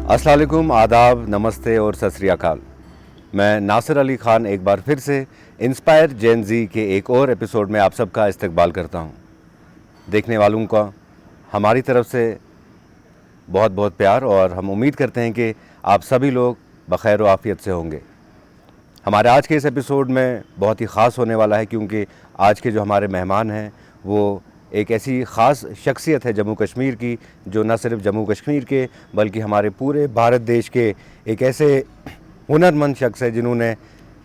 السلام علیکم، آداب، نمستے اور ست سری اکال۔ میں ناصر علی خان ایک بار پھر سے انسپائر جین زی کے ایک اور ایپیسوڈ میں آپ سب کا استقبال کرتا ہوں۔ دیکھنے والوں کا ہماری طرف سے بہت بہت پیار، اور ہم امید کرتے ہیں کہ آپ سبھی لوگ بخیر و عافیت سے ہوں گے۔ ہمارے آج کے اس ایپیسوڈ میں بہت ہی خاص ہونے والا ہے، کیونکہ آج کے جو ہمارے مہمان ہیں وہ ایک ایسی خاص شخصیت ہے جموں کشمیر کی، جو نہ صرف جموں کشمیر کے بلکہ ہمارے پورے بھارت دیش کے ایک ایسے ہنرمند شخص ہے جنہوں نے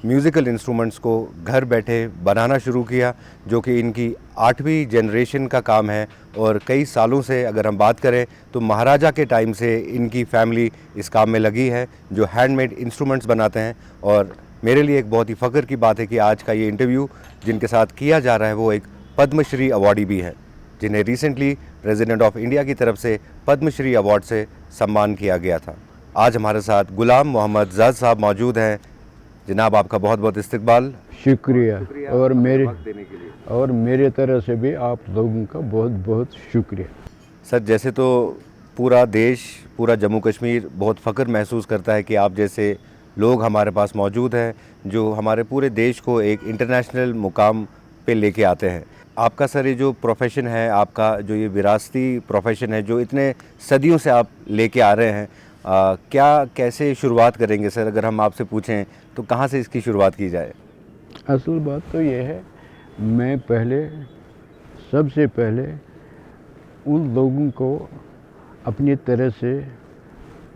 میوزیکل انسٹرومنٹس کو گھر بیٹھے بنانا شروع کیا، جو کہ ان کی 8ویں جنریشن کا کام ہے۔ اور کئی سالوں سے اگر ہم بات کریں تو مہاراجہ کے ٹائم سے ان کی فیملی اس کام میں لگی ہے، جو ہینڈ میڈ انسٹرومنٹس بناتے ہیں۔ اور میرے لیے ایک بہت ہی فخر کی بات ہے کہ آج کا یہ انٹرویو جن کے ساتھ کیا جا رہا ہے وہ ایک پدم شری ایوارڈی بھی ہے، جنہیں ریسنٹلی پریزیڈنٹ آف انڈیا کی طرف سے پدم شری ایوارڈ سے سمان کیا گیا تھا۔ آج ہمارے ساتھ غلام محمد زاہد صاحب موجود ہیں۔ جناب، آپ کا بہت بہت استقبال۔ شکریہ، اور میرے طرف سے بھی آپ لوگوں کا بہت بہت شکریہ۔ سر، جیسے تو پورا دیش، پورا جموں کشمیر بہت فخر محسوس کرتا ہے کہ آپ جیسے لوگ ہمارے پاس موجود ہیں، جو ہمارے پورے دیش کو ایک انٹرنیشنل مقام پہ لے کے آتے ہیں۔ آپ کا سر یہ جو پروفیشن ہے، آپ کا جو یہ وراثتی پروفیشن ہے جو اتنے صدیوں سے آپ لے کے آ رہے ہیں، کیسے شروعات کریں گے سر؟ اگر ہم آپ سے پوچھیں تو کہاں سے اس کی شروعات کی جائے؟ اصل بات تو یہ ہے، میں سب سے پہلے ان لوگوں کو اپنی طرح سے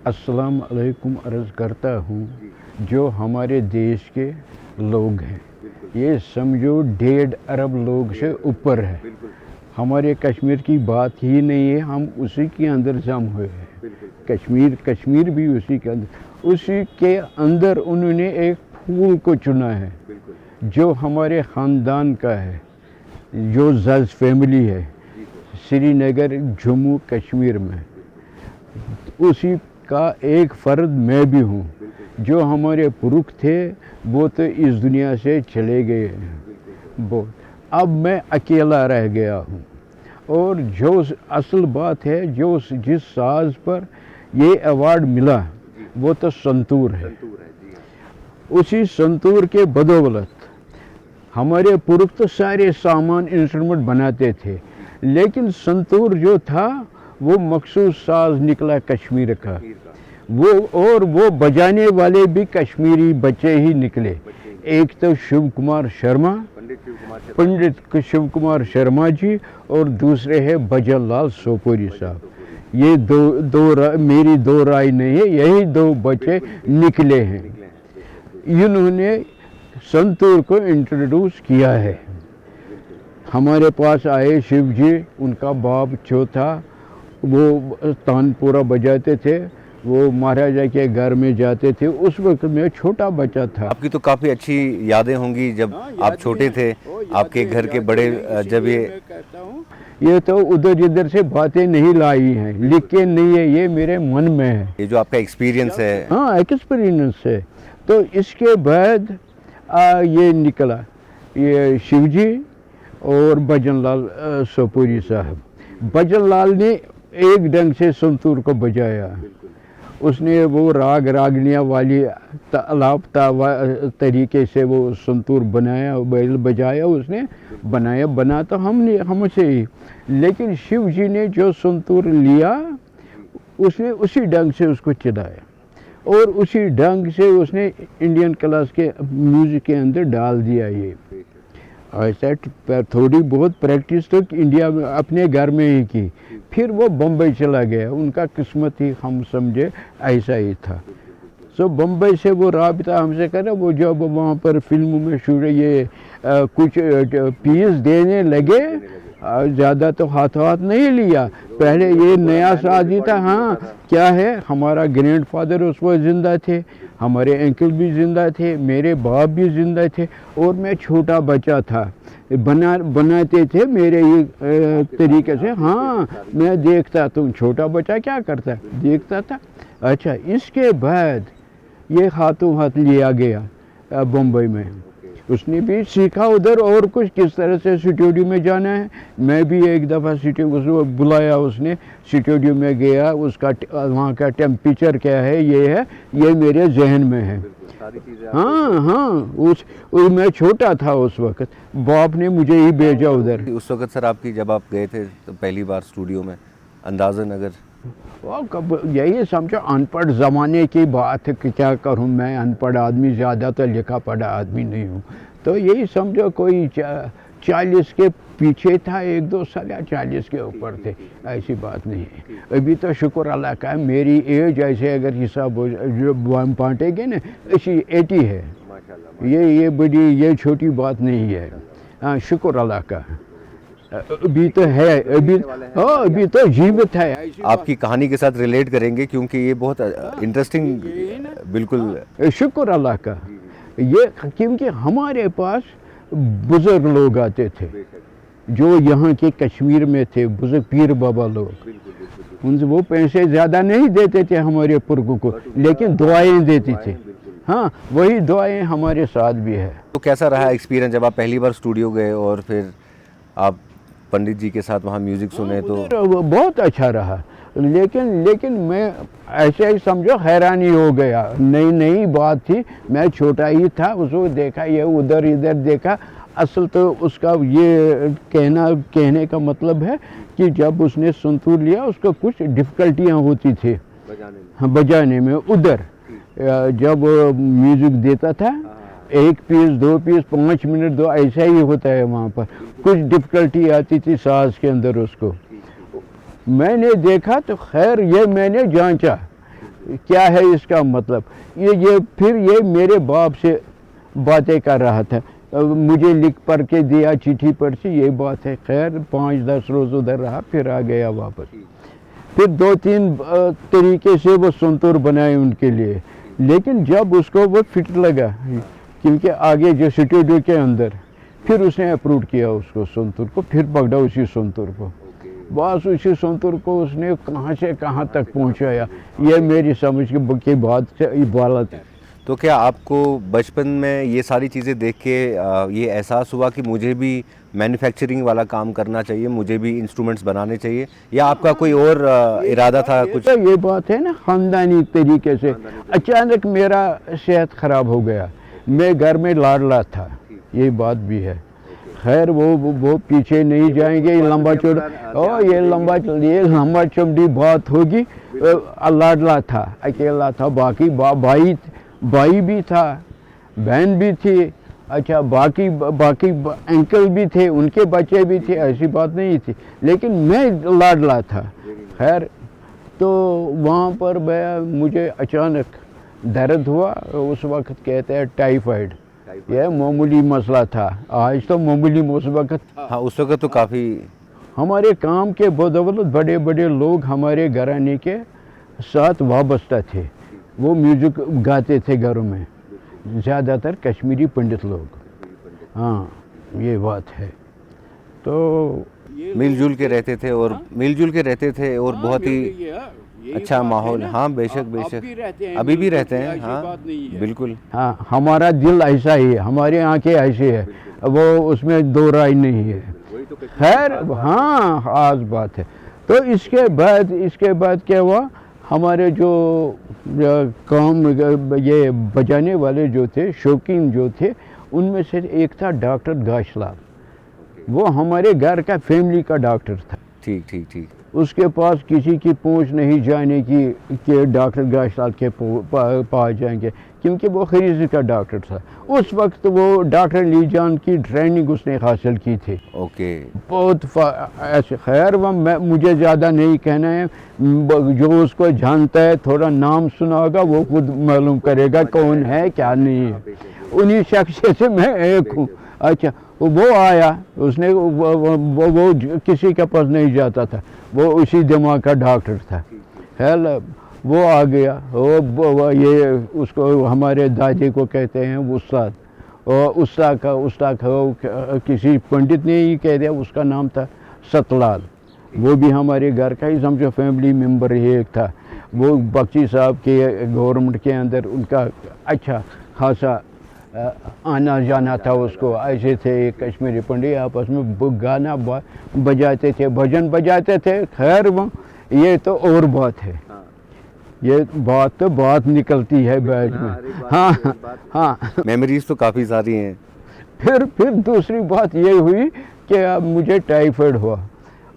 السلام علیکم عرض کرتا ہوں جو ہمارے دیش کے لوگ ہیں۔ یہ سمجھو 1.5 ارب لوگ سے اوپر ہے۔ ہمارے کشمیر کی بات ہی نہیں ہے، ہم اسی کے اندر جم ہوئے ہیں۔ کشمیر بھی اسی کے اندر انہوں نے ایک پھول کو چنا ہے جو ہمارے خاندان کا ہے، جو زز فیملی ہے سری نگر جموں کشمیر میں، اسی کا ایک فرد میں بھی ہوں۔ جو ہمارے پرکھ تھے وہ تو اس دنیا سے چلے گئے ہیں، اب میں اکیلا رہ گیا ہوں۔ اور جو اصل بات ہے، جس ساز پر یہ ایوارڈ ملا وہ تو سنتور ہے۔ اسی سنتور کے بدولت ہمارے پرکھ تو سارے سامان انسٹرومنٹ بناتے تھے، لیکن سنتور جو تھا وہ مخصوص ساز نکلا کشمیر کا، وہ بجانے والے بھی کشمیری بچے ہی نکلے۔ ایک تو پنڈت شیو کمار شرما جی، اور دوسرے ہے بھجن لال سوپوری صاحب۔ یہ میری دو رائے نہیں ہے، یہی 2 بچے نکلے ہیں۔ انہوں نے سنتور کو انٹروڈیوس کیا ہے۔ ہمارے پاس آئے شیو جی، ان کا باپ جو تھا وہ تان پورا بجاتے تھے، وہ مہاراجہ کے گھر میں جاتے تھے۔ اس وقت میں چھوٹا بچہ تھا۔ آپ کی تو کافی اچھی یادیں ہوں گی جب آپ چھوٹے تھے، آپ کے گھر کے بڑے جب یہ تو ادھر سے باتیں نہیں لائی ہیں، لکھ کے نہیں ہے، یہ میرے من میں ہے۔ یہ جو آپ کا ایکسپیرینس ہے، ہاں ایکسپیرینس ہے۔ تو اس کے بعد یہ نکلا، یہ شیو جی اور بھجن لال سوپوری صاحب۔ بھجن لال نے ایک ڈنگ سے سنتور کو بجایا، اس نے وہ راگنیاں والی الاپتا طریقے سے وہ سنتور بجایا، اس نے بنا تو ہم سے ہی، لیکن شیو جی نے جو سنتور لیا اس نے اسی ڈنگ سے اس کو چلایا، اور اسی ڈنگ سے اس نے انڈین کلاس کے میوزک کے اندر ڈال دیا۔ یہ ایسا تھوڑی بہت پریکٹس تو انڈیا میں اپنے گھر میں ہی کی، پھر وہ بمبئی چلا گیا۔ ان کا قسمت ہی ہم سمجھے ایسا ہی تھا۔ بمبئی سے وہ رابطہ ہم سے کرا، وہ جب وہاں پر فلموں میں یہ کچھ پیس دینے لگے، زیادہ تو ہاتھ نہیں لیا۔ پہلے یہ نیا سازی تھا۔ ہاں کیا ہے، ہمارا گرینڈ فادر اس وقت زندہ تھے، ہمارے انکل بھی زندہ تھے، میرے باپ بھی زندہ تھے، اور میں چھوٹا بچہ تھا۔ بناتے تھے میرے طریقے سے۔ ہاں میں دیکھتا، تم چھوٹا بچہ کیا کرتا دیکھتا تھا۔ اچھا، اس کے بعد یہ ہاتھوں ہاتھ لیا گیا بمبئی میں، उसने भी सीखा उधर और कुछ किस तरह से स्टूडियो में जाना है। मैं भी एक दफ़ा उसको बुलाया, उसने स्टूडियो में गया, उसका वहाँ का टेम्परेचर क्या है, ये मेरे जहन में है। सारी चीज़ें हाँ हाँ, मैं छोटा था उस वक्त, बाप ने मुझे ही भेजा उधर। उस वक्त सर आपकी जब आप गए थे तो पहली बार स्टूडियो में अंदाज़न अगर वो कब यही समझो अनपढ़ ज़माने की बात है कि क्या करूं, मैं अनपढ़ आदमी, ज़्यादा तो लिखा पढ़ा आदमी नहीं हूं, तो यही समझो कोई 40 के पीछे था, 1-2 साल या 40 के ऊपर थे, ऐसी बात नहीं है। अभी तो शुक्र अल्लाह का मेरी एज ऐसे अगर हिसाब हो जो बांटेंगे ना, ऐसी 80 है। ये बड़ी ये छोटी बात नहीं है। हाँ, शुक्र अल्लाह का अभी तो है, अभी तो जीवित है। आपकी कहानी के साथ रिलेट करेंगे क्योंकि ये बहुत इंटरेस्टिंग, बिल्कुल शुक्र अल्लाह का ये, क्योंकि हमारे पास बुज़ुर्ग लोग आते थे जो यहाँ के कश्मीर में थे, बुज़ुर्ग पीर बाबा लोग, उनसे वो पैसे ज़्यादा नहीं देते थे हमारे पुरखों को, लेकिन दुआएं देती थी। हाँ, वही दुआएं हमारे साथ भी है। तो कैसा रहा एक्सपीरियंस जब आप पहली बार स्टूडियो गए और फिर आप पंडित जी के साथ वहाँ म्यूज़िक सुने? तो बहुत अच्छा रहा, लेकिन मैं ऐसे ही समझो हैरानी हो गया, नई बात थी, मैं छोटा ही था, उसको देखा, ये उधर इधर देखा। असल तो उसका ये कहने का मतलब है कि जब उसने संतूर लिया उसको कुछ डिफ़िकल्टियाँ होती थी बजाने में। उधर जब म्यूज़िक देता था, 1 पीस 2 पीस 5 मिनट 2 ऐसा ही होता है, वहाँ पर कुछ डिफ़िकल्टी आती थी सांस के अंदर उसको। मैंने देखा तो खैर ये मैंने जांचा क्या है इसका मतलब, फिर ये मेरे बाप से बातें कर रहा था, मुझे लिख पढ़ के दिया चिट्ठी पर से, ये बात है। खैर 5-10 रोज़ उधर रहा, फिर आ गया वापस। फिर 2-3 तरीके से वो संतूर बनाए उनके लिए, लेकिन जब उसको वो फिट लगा, क्योंकि आगे जो स्टूडियो के अंदर, फिर उसने अप्रूव किया उसको संतूर को, फिर पकड़ा उसी संतूर को, बस उसी संतूर को उसने कहाँ से कहाँ तक पहुँचाया, ये मेरी समझ की बात से इबारत है। तो क्या आपको बचपन में ये सारी चीज़ें देख के ये एहसास हुआ कि मुझे भी मैन्युफैक्चरिंग वाला काम करना चाहिए, मुझे भी इंस्ट्रूमेंट्स बनाने चाहिए, या आपका कोई और इरादा था कुछ? तो ये बात है ना, ख़ानदानी तरीके से अचानक मेरा सेहत ख़राब हो गया, मैं घर में लाडला था, ये बात भी है। खैर वो पीछे नहीं जाएंगे, ये लंबा चौड़ी बात होगी। लाडला था, अकेला था, बाकी भाई भी था, बहन भी थी, अच्छा बाकी अंकल भी थे, उनके बच्चे भी थे, ऐसी बात नहीं थी, लेकिन मैं लाडला था। खैर तो वहाँ पर मुझे अचानक दर्द हुआ, उस वक्त कहते हैं टाइफाइड, यह मामूली मसला था, आज तो मामूली उस वक्त। हाँ, उस वक्त तो काफ़ी हमारे काम के बदौलत बड़े बड़े लोग हमारे घराने के साथ वाबस्ता थे, वो म्यूज़िक गाते थे घरों में, ज़्यादातर कश्मीरी पंडित लोग। हाँ, ये बात है। तो मिलजुल के रहते थे और बहुत ही अच्छा माहौल। हाँ, बेशक अभी भी रहते हैं। हाँ बिल्कुल। हाँ, हमारा दिल ऐसा ही है, हमारे आँखें ऐसे है, वो उसमें दो राय नहीं है। खैर हाँ, खास बात है। तो इसके बाद क्या हुआ, हमारे जो काम ये बजाने वाले जो थे, शौकीन जो थे, उनमें से एक था डॉक्टर गाशलाल, वो हमारे घर का फैमिली का डॉक्टर था। ठीक। उसके पास किसी की पहुंच नहीं जाने की कि डॉक्टर गाशलाल के पास जाएंगे, क्योंकि वो खरीद का डॉक्टर था। उस वक्त वो डॉक्टर लीजान की ट्रेनिंग उसने हासिल की थी। ओके। बहुत ऐसे। खैर मुझे ज़्यादा नहीं कहना है, जो उसको जानता है, थोड़ा नाम सुना होगा, वो खुद मालूम करेगा कौन है क्या नहीं है। उन्हीं शख्स से मैं एक हूँ। अच्छा, वो आया, उसने वो किसी के पास नहीं जाता था, वो उसी दिमाग का डॉक्टर था। खैर वो आ गया, वो ये उसको हमारे दादी को कहते हैं उस्ताद, और उस्ताद का किसी पंडित ने ही कह दिया, उसका नाम था सतलाल। वो भी हमारे घर का ही समझो फैमिली मेम्बर ही एक था। वो बख्शी साहब के गवर्नमेंट के अंदर उनका अच्छा खासा आना जाना था उसको। ऐसे थे कश्मीरी पंडित आपस में गाना बजाते थे, भजन बजाते थे। खैर वो ये तो और बात है, ये बात तो बात निकलती है बैच में। हाँ हाँ। मेमोरीज तो काफ़ी सारी हैं। फिर दूसरी बात ये हुई कि अब मुझे टाइफाइड हुआ,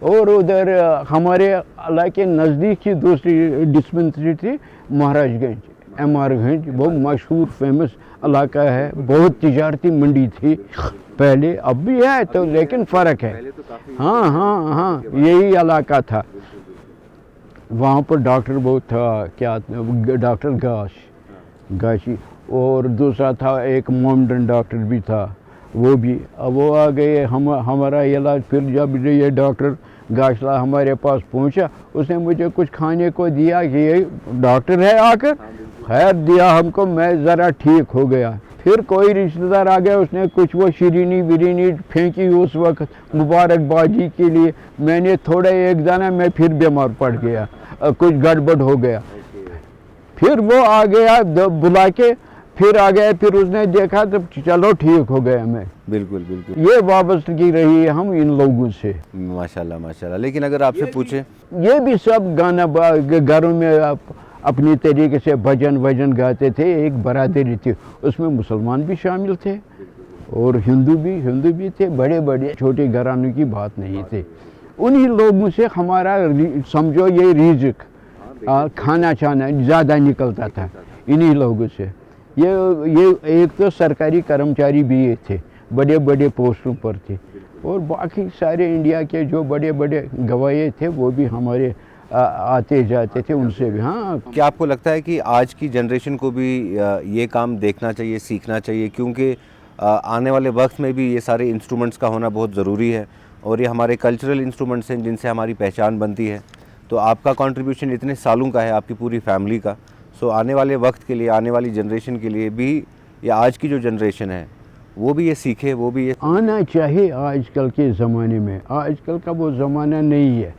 और उधर हमारे इलाके नज़दीक ही दूसरी डिस्पेंसरी थी महाराजगंज, MR गंज, वो मशहूर फेमस इलाका है, बहुत तिजारती मंडी थी पहले, अब भी है तो लेकिन फ़र्क है। हाँ हाँ हाँ, यही इलाका था। वहाँ पर डॉक्टर बहुत था, क्या डॉक्टर गाशी, और दूसरा था एक मोमडन डॉक्टर भी था, वो भी। अब वो आ गए, हमारा इलाज। फिर जब ये डॉक्टर गाशला हमारे पास पहुंचा, उसने मुझे कुछ खाने को दिया कि ये डॉक्टर है आकर, खैर दिया हमको, मैं ज़रा ठीक हो गया। फिर कोई रिश्तेदार आ गया, उसने कुछ वो शिरीनी बिरीनी फेंकी उस वक्त मुबारकबाजी के लिए। मैंने थोड़ा एक दाना, मैं फिर बीमार पड़ गया, कुछ गड़बड़ हो गया। फिर वो आ गया बुला के, फिर आ गया, फिर उसने देखा तो चलो ठीक हो गया मैं। बिल्कुल बिल्कुल। ये वाबस्तगी रही है हम इन लोगों से। माशाल्लाह माशाल्लाह। लेकिन अगर आपसे पूछे, ये भी सब गाना घरों में अपनी तरीके से भजन वजन गाते थे। एक बरादरी थी, उसमें मुसलमान भी शामिल थे और हिंदू भी थे, बड़े बड़े छोटे घरानों की बात नहीं थे। उन्हीं लोगों से हमारा समझो ये रिज़्क, खाना छाना ज़्यादा निकलता था इन्हीं लोगों से। ये एक तो सरकारी कर्मचारी भी ये थे, बड़े बड़े पोस्टों पर थे, और बाकी सारे इंडिया के जो बड़े बड़े गवाये थे वो भी हमारे आते जाते थे, उनसे भी। हाँ, क्या आपको लगता है कि आज की जनरेशन को भी ये काम देखना चाहिए, सीखना चाहिए, क्योंकि आने वाले वक्त में भी ये सारे इंस्ट्रूमेंट्स का होना बहुत ज़रूरी है, और ये हमारे कल्चरल इंस्ट्रूमेंट्स हैं जिनसे हमारी पहचान बनती है। तो आपका कंट्रीब्यूशन इतने सालों का है, आपकी पूरी फैमिली का। सो आने वाले वक्त के लिए, आने वाली जनरेशन के लिए भी, या आज की जो जनरेशन है वो भी ये सीखे, वो भी ये आना चाहिए आजकल के ज़माने में। आजकल का वो ज़माना नहीं है,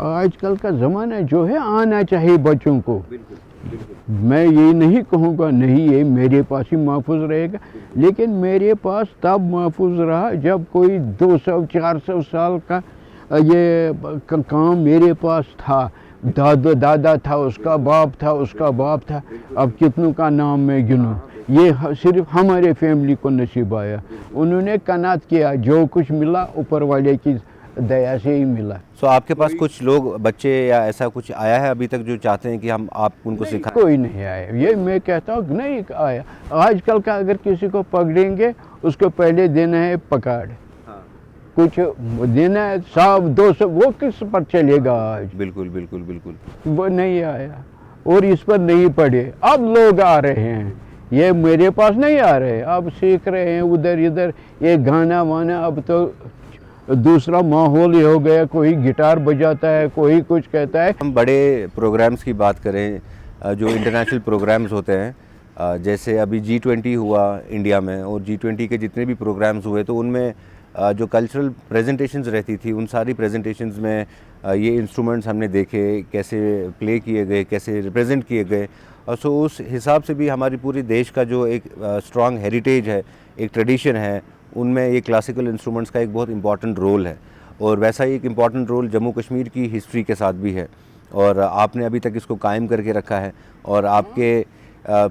आजकल का ज़माना जो है आना चाहिए बच्चों को। मैं ये नहीं कहूँगा नहीं ये मेरे पास ही महफूज रहेगा, लेकिन मेरे पास तब महफूज रहा जब कोई 200-400 साल का ये काम मेरे पास था। दादा था, उसका बाप था, उसका बाप था, अब कितनों का नाम मैं गिनूँ। ये सिर्फ हमारे फैमिली को नसीब आया, उन्होंने कनात किया, जो कुछ मिला ऊपर वाले की दया से ही मिला। सो आपके पास कुछ लोग, बच्चे या ऐसा कुछ आया है अभी तक जो चाहते हैं कि आप उनको सिखाएं? कोई नहीं आया, ये मैं कहता हूँ नहीं आया। आजकल का अगर किसी को पकड़ेंगे उसको पहले देना है पकड़, कुछ देना है 100-200, वो किस पर चलेगा आज? बिल्कुल बिल्कुल बिल्कुल। वो नहीं आया और इस पर नहीं पड़े। अब लोग आ रहे हैं, ये मेरे पास नहीं आ रहे, अब सीख रहे हैं उधर इधर, ये गाना वाना। अब तो दूसरा माहौल ही हो गया, कोई गिटार बजाता है, कोई कुछ कहता है। हम बड़े प्रोग्राम्स की बात करें, जो इंटरनेशनल प्रोग्राम्स होते हैं, जैसे अभी G20 हुआ इंडिया में, और G20 के जितने भी प्रोग्राम्स हुए, तो उनमें जो कल्चरल प्रेजेंटेशंस रहती थी, उन सारी प्रेजेंटेशंस में ये इंस्ट्रूमेंट्स हमने देखे, कैसे प्ले किए गए, कैसे रिप्रेजेंट किए गए। और सो उस हिसाब से भी हमारी पूरी देश का जो एक स्ट्रॉन्ग हेरिटेज है, एक ट्रेडिशन है, उनमें ये क्लासिकल इंस्ट्रूमेंट्स का एक बहुत इंपॉर्टेंट रोल है। और वैसा ही एक इम्पॉर्टेंट रोल जम्मू कश्मीर की हिस्ट्री के साथ भी है, और आपने अभी तक इसको कायम करके रखा है। और आपके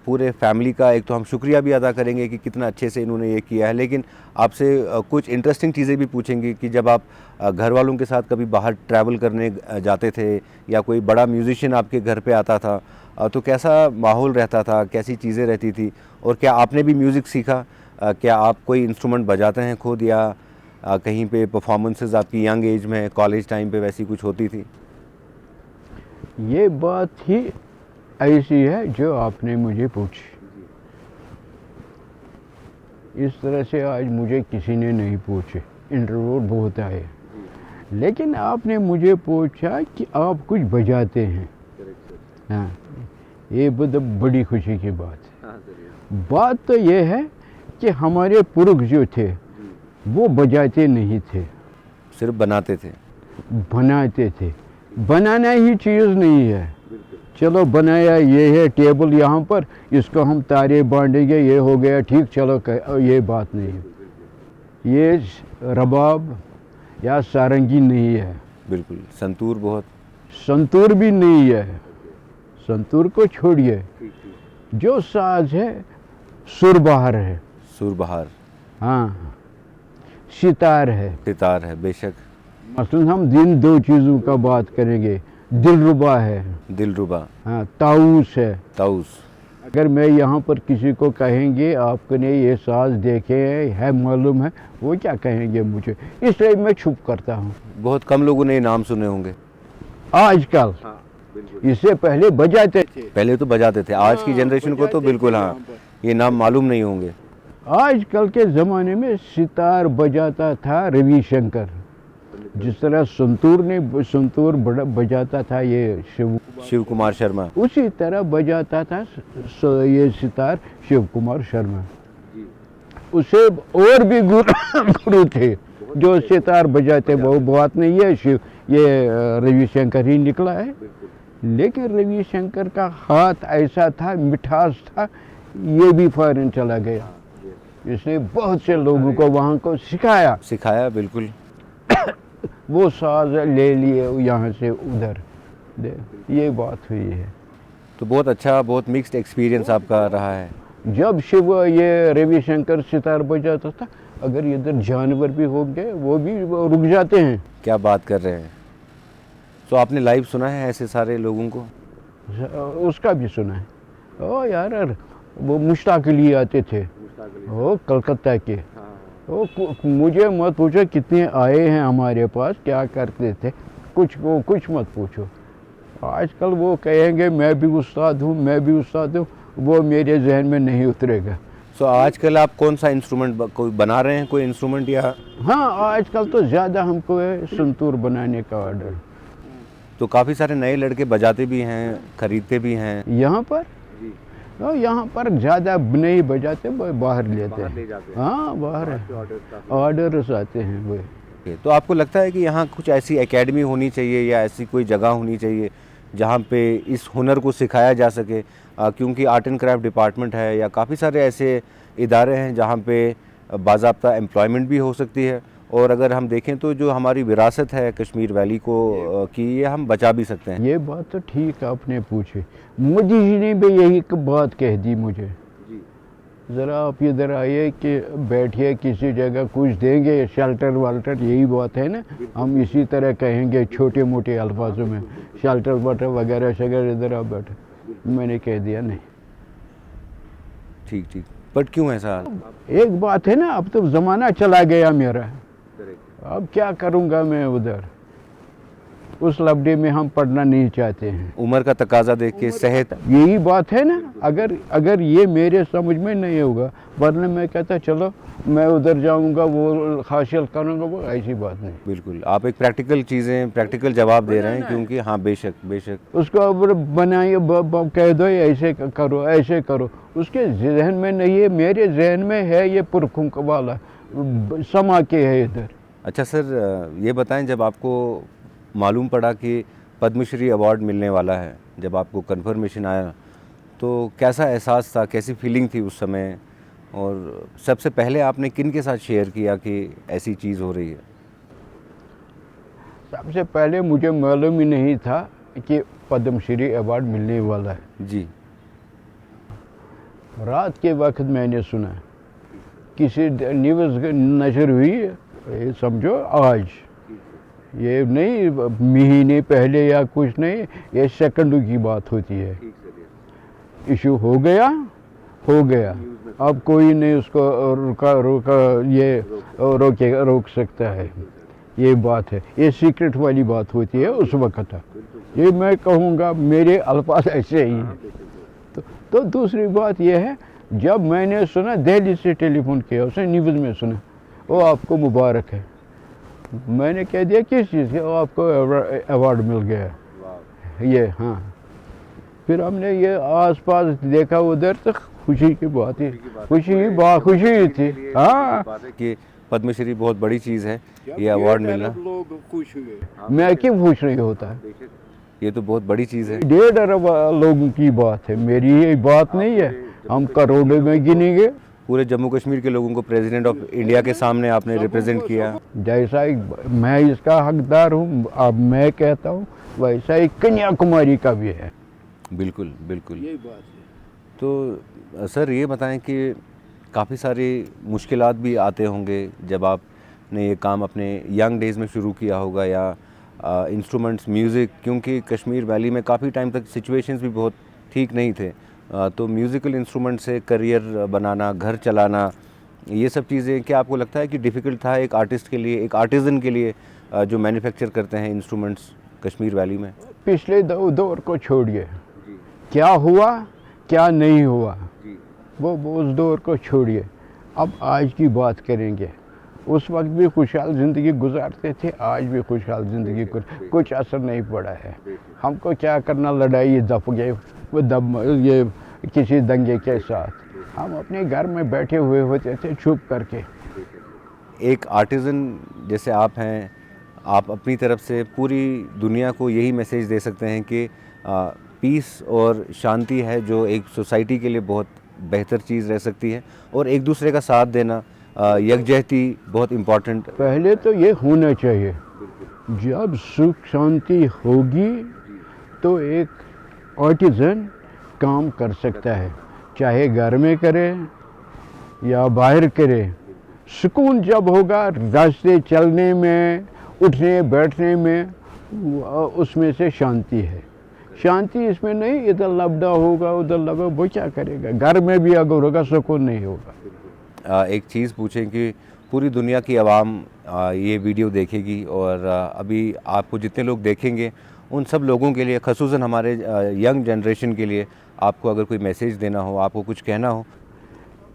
पूरे फैमिली का एक तो हम शुक्रिया भी अदा करेंगे कि कितना अच्छे से इन्होंने ये किया है। लेकिन आपसे कुछ इंटरेस्टिंग चीज़ें भी पूछेंगे कि जब आप घर वालों के साथ कभी बाहर ट्रैवल करने जाते थे, या कोई बड़ा म्यूज़िशियन आपके घर पे आता था, तो कैसा माहौल रहता था, कैसी चीज़ें रहती थी, और क्या आपने भी म्यूज़िक सीखा? क्या आप कोई इंस्ट्रूमेंट बजाते हैं खुद, या कहीं पे परफॉर्मेंसेस आपकी यंग एज में, कॉलेज टाइम पे वैसी कुछ होती थी? ये बात ही ऐसी है जो आपने मुझे पूछी। इस तरह से आज मुझे किसी ने नहीं पूछे, इंटरव्यू बहुत आए, लेकिन आपने मुझे पूछा कि आप कुछ बजाते हैं। हाँ, ये बहुत बड़ी खुशी की बात है। बात तो ये है कि हमारे पुरख जो थे वो बजाते नहीं थे, सिर्फ बनाते थे। बनाते थे। बनाना ही चीज़ नहीं है, चलो बनाया ये है टेबल यहाँ पर, इसको हम तारे बांधेंगे, ये हो गया ठीक, चलो ये बात नहीं है। ये रबाब या सारंगी नहीं है, बिल्कुल संतूर बहुत संतूर भी नहीं है, संतूर को छोड़िए, जो साज है सुरबहार है, सुरबहार, हाँ सितार है, सितार है, बेशक। मसलन हम दिन दो चीज़ों का बात करेंगे, दिलरुबा है, दिलरुबा, हाँ ताऊस है। ताउस, अगर मैं यहाँ पर किसी को कहेंगे आपने ये साज देखे है मालूम है, वो क्या कहेंगे मुझे, इसलिए मैं छुप करता हूँ। बहुत कम लोगों ने ये नाम सुने होंगे। आजकल इससे पहले बजाते थे, पहले तो बजाते थे, आज की जनरेशन को तो बिल्कुल हाँ ये नाम मालूम नहीं होंगे। आजकल के ज़माने में सितार बजाता था रविशंकर, जिस तरह संतूर बजाता था ये शिव कुमार शर्मा, उसी तरह बजाता था ये सितार शिव कुमार शर्मा। उसे और भी गुरु थे जो सितार बजाते, वो बात नहीं है ये रविशंकर ही निकला है, लेकिन रविशंकर का हाथ ऐसा था, मिठास था, ये भी फॉरेन चला गया, इसने बहुत से लोगों को वहाँ को सिखाया, बिल्कुल। वो साज ले लिए यहाँ से उधर, ये बात हुई है। तो बहुत अच्छा, बहुत मिक्स्ड एक्सपीरियंस आपका रहा है। जब शिव ये रविशंकर सितार बजाता था, अगर इधर जानवर भी हो गए वो भी रुक जाते हैं। क्या बात कर रहे हैं। तो आपने लाइव सुना है ऐसे सारे लोगों को? उसका भी सुना है। ओ यार वो मुश्ताक अली आते थे, वो कलकत्ता के, वो मुझे मत पूछो कितने आए हैं हमारे पास, क्या करते थे, कुछ मत पूछो। आजकल वो कहेंगे मैं भी उस्ताद हूँ, मैं भी उस्ताद हूँ, वो मेरे जहन में नहीं उतरेगा। तो आजकल आप कौन सा इंस्ट्रूमेंट कोई बना रहे हैं, कोई इंस्ट्रूमेंट या? हाँ आजकल तो ज़्यादा हमको है संतूर बनाने का ऑर्डर। तो काफ़ी सारे नए लड़के बजाते भी हैं, खरीदते भी हैं यहाँ पर? तो यहाँ पर ज़्यादा नहीं बजाते, बाहर लेते हैं। हाँ बाहर ऑर्डर्स आते हैं वो। तो आपको लगता है कि यहाँ कुछ ऐसी एकेडमी होनी चाहिए या ऐसी कोई जगह होनी चाहिए जहाँ पे इस हुनर को सिखाया जा सके? क्योंकि आर्ट एंड क्राफ्ट डिपार्टमेंट है या काफ़ी सारे ऐसे इदारे हैं जहाँ पे बाज़ाब्ता एम्प्लॉयमेंट भी हो सकती है, और अगर हम देखें तो जो हमारी विरासत है कश्मीर वैली को की, ये हम बचा भी सकते हैं। ये बात तो ठीक आपने पूछी, मोदी जी ने भी यही बात कह दी मुझे। ज़रा आप इधर आइए कि बैठिए किसी जगह, कुछ देंगे शेल्टर वाल्टर, यही बात है ना, हम इसी तरह कहेंगे छोटे मोटे अल्फाजों में, शेल्टर वाल्टर वगैरह शगैरह, इधर आप बैठे। मैंने कह दिया नहीं। ठीक, बट क्यों ऐसा? एक बात है ना, अब तो ज़माना चला गया मेरा, अब क्या करूँगा मैं उधर, उस लबडे में हम पढ़ना नहीं चाहते हैं। उम्र का तकाजा देख के, सेहत, यही बात है ना, अगर ये मेरे समझ में नहीं होगा, वरना मैं कहता चलो मैं उधर जाऊंगा, वो हासिल करूंगा, वो ऐसी बात नहीं। बिल्कुल, आप एक प्रैक्टिकल चीज़ें, प्रैक्टिकल जवाब दे रहे हैं, क्योंकि हाँ बेशक उसको अब बनाइए, कह दो ऐसे करो, उसके जहन में नहीं है, मेरे जहन में है, ये पुरखों वाला समा के है इधर। अच्छा सर, ये बताएं, जब आपको मालूम पड़ा कि पद्मश्री अवार्ड मिलने वाला है, जब आपको कन्फर्मेशन आया, तो कैसा एहसास था, कैसी फीलिंग थी उस समय, और सबसे पहले आपने किन के साथ शेयर किया कि ऐसी चीज़ हो रही है? सबसे पहले मुझे मालूम ही नहीं था कि पद्मश्री अवार्ड मिलने वाला है जी। रात के वक्त मैंने सुना, किसी न्यूज़ नशर हुई, ये समझो आज, ये नहीं महीने पहले या कुछ नहीं, ये सेकंडों की बात होती है। इशू हो गया, अब कोई नहीं उसको रोक सकता है, ये बात है, ये सीक्रेट वाली बात होती है उस वक्त। ये मैं कहूँगा मेरे अल्फाज ऐसे ही हैं। तो दूसरी बात ये है, जब मैंने सुना, दिल्ली से टेलीफोन किया, उसने न्यूज़ में सुना, वो आपको मुबारक है। मैंने कह दिया किस चीज़ के? आपको अवार्ड मिल गया ये। हाँ, फिर हमने ये आसपास देखा उधर, तो खुशी की बात ही, खुशी थी। हाँ, कि पद्मश्री बहुत बड़ी चीज़ है, ये अवार्ड मिलना। लोग खुश हुए, मैं क्यों खुश नहीं होता? ये तो बहुत बड़ी चीज़ है। 1.5 अरब लोगों की बात है, मेरी ये बात नहीं है, हम करोड़ों में गिनेंगे। पूरे जम्मू कश्मीर के लोगों को प्रेसिडेंट ऑफ इंडिया के सामने आपने रिप्रेजेंट किया। जैसा ही मैं इसका हकदार हूँ, अब मैं कहता हूँ, वैसा ही कन्याकुमारी का भी है। बिल्कुल बिल्कुल। यही बात है। तो सर ये बताएं कि काफ़ी सारी मुश्किलात भी आते होंगे जब आपने ये काम अपने यंग डेज़ में शुरू किया होगा, या इंस्ट्रूमेंट्स म्यूज़िक, क्योंकि कश्मीर वैली में काफ़ी टाइम तक सिचुएशंस भी बहुत ठीक नहीं थे, तो म्यूज़िकल इंस्ट्रूमेंट से करियर बनाना, घर चलाना, ये सब चीज़ें क्या आपको लगता है कि डिफ़िकल्ट था एक आर्टिस्ट के लिए, एक आर्टिज़न के लिए जो मैन्युफैक्चर करते हैं इंस्ट्रूमेंट्स कश्मीर वैली में? पिछले दौर को छोड़िए, क्या हुआ क्या नहीं हुआ वो उस दौर को छोड़िए, अब आज की बात करेंगे। उस वक्त भी खुशहाल ज़िंदगी गुजारते थे, आज भी खुशहाल ज़िंदगी कुछ असर नहीं पड़ा है। हमको क्या करना लड़ाई दफगे वो ये किसी दंगे के साथ, हम अपने घर में बैठे हुए होते थे चुप करके। एक आर्टिज़न जैसे आप हैं, आप अपनी तरफ से पूरी दुनिया को यही मैसेज दे सकते हैं कि पीस और शांति है जो एक सोसाइटी के लिए बहुत बेहतर चीज़ रह सकती है, और एक दूसरे का साथ देना, यकजहती बहुत इम्पॉर्टेंट। पहले तो ये होना चाहिए, जब सुख शांति होगी तो एक आर्टिज़न काम कर सकता है, चाहे घर में करे या बाहर करे। सुकून जब होगा रास्ते चलने में, उठने बैठने में, उसमें से शांति है। शांति इसमें नहीं, इधर लबड़ा होगा उधर लबड़ा, वो क्या करेगा? घर में भी अगर होगा सुकून नहीं होगा। एक चीज़ पूछें कि पूरी दुनिया की आवाम ये वीडियो देखेगी, और अभी आपको जितने लोग देखेंगे उन सब लोगों के लिए, ख़ुसूसन हमारे यंग जनरेशन के लिए, आपको अगर कोई मैसेज देना हो, आपको कुछ कहना हो?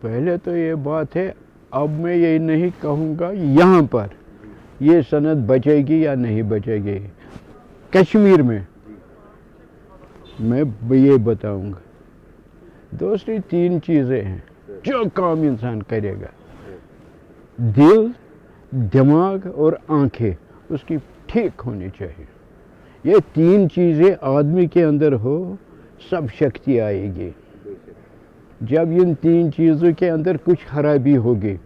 पहले तो ये बात है, अब मैं ये नहीं कहूँगा यहाँ पर ये सनत बचेगी या नहीं बचेगी। कश्मीर में मैं ये बताऊँगा, दूसरी 3 चीज़ें हैं जो काम इंसान करेगा, दिल, दिमाग और आँखें उसकी ठीक होनी चाहिए। ये 3 चीज़ें आदमी के अंदर हो, सब शक्ति आएगी। जब इन 3 चीज़ों के अंदर कुछ खराबी होगी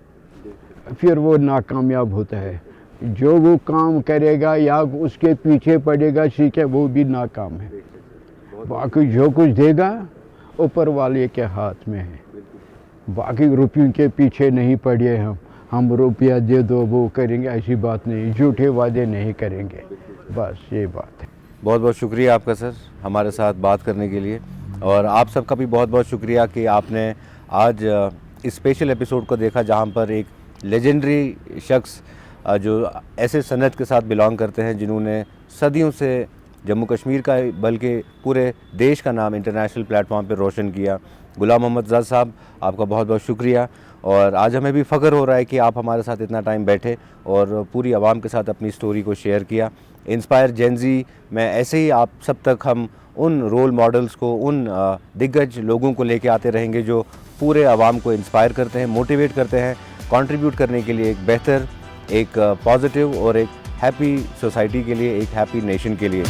फिर वो नाकामयाब होता है। जो वो काम करेगा या उसके पीछे पड़ेगा सीखे, वो भी नाकाम है। बाकी जो कुछ देगा ऊपर वाले के हाथ में है। बाकी रुपयों के पीछे नहीं पड़े हम रुपया दे दो वो करेंगे, ऐसी बात नहीं, झूठे वादे नहीं करेंगे, बस ये बात है। बहुत बहुत शुक्रिया आपका सर हमारे साथ बात करने के लिए, और आप सबका भी बहुत बहुत शुक्रिया कि आपने आज इस स्पेशल एपिसोड को देखा, जहां पर एक लेजेंडरी शख्स जो ऐसे सनत के साथ बिलोंग करते हैं जिन्होंने सदियों से जम्मू कश्मीर का बल्कि पूरे देश का नाम इंटरनेशनल प्लेटफॉर्म पर रोशन किया, गुलाम मोहम्मद ज़द साहब, आपका बहुत बहुत शुक्रिया। और आज हमें भी फ़ख्र हो रहा है कि आप हमारे साथ इतना टाइम बैठे और पूरी आवाम के साथ अपनी स्टोरी को शेयर किया। इंस्पायर जेन ज़ी में ऐसे ही आप सब तक हम उन रोल मॉडल्स को, उन दिग्गज लोगों को लेके आते रहेंगे जो पूरे आवाम को इंस्पायर करते हैं, मोटिवेट करते हैं कंट्रीब्यूट करने के लिए, एक बेहतर, एक पॉजिटिव और एक हैप्पी सोसाइटी के लिए, एक हैप्पी नेशन के लिए।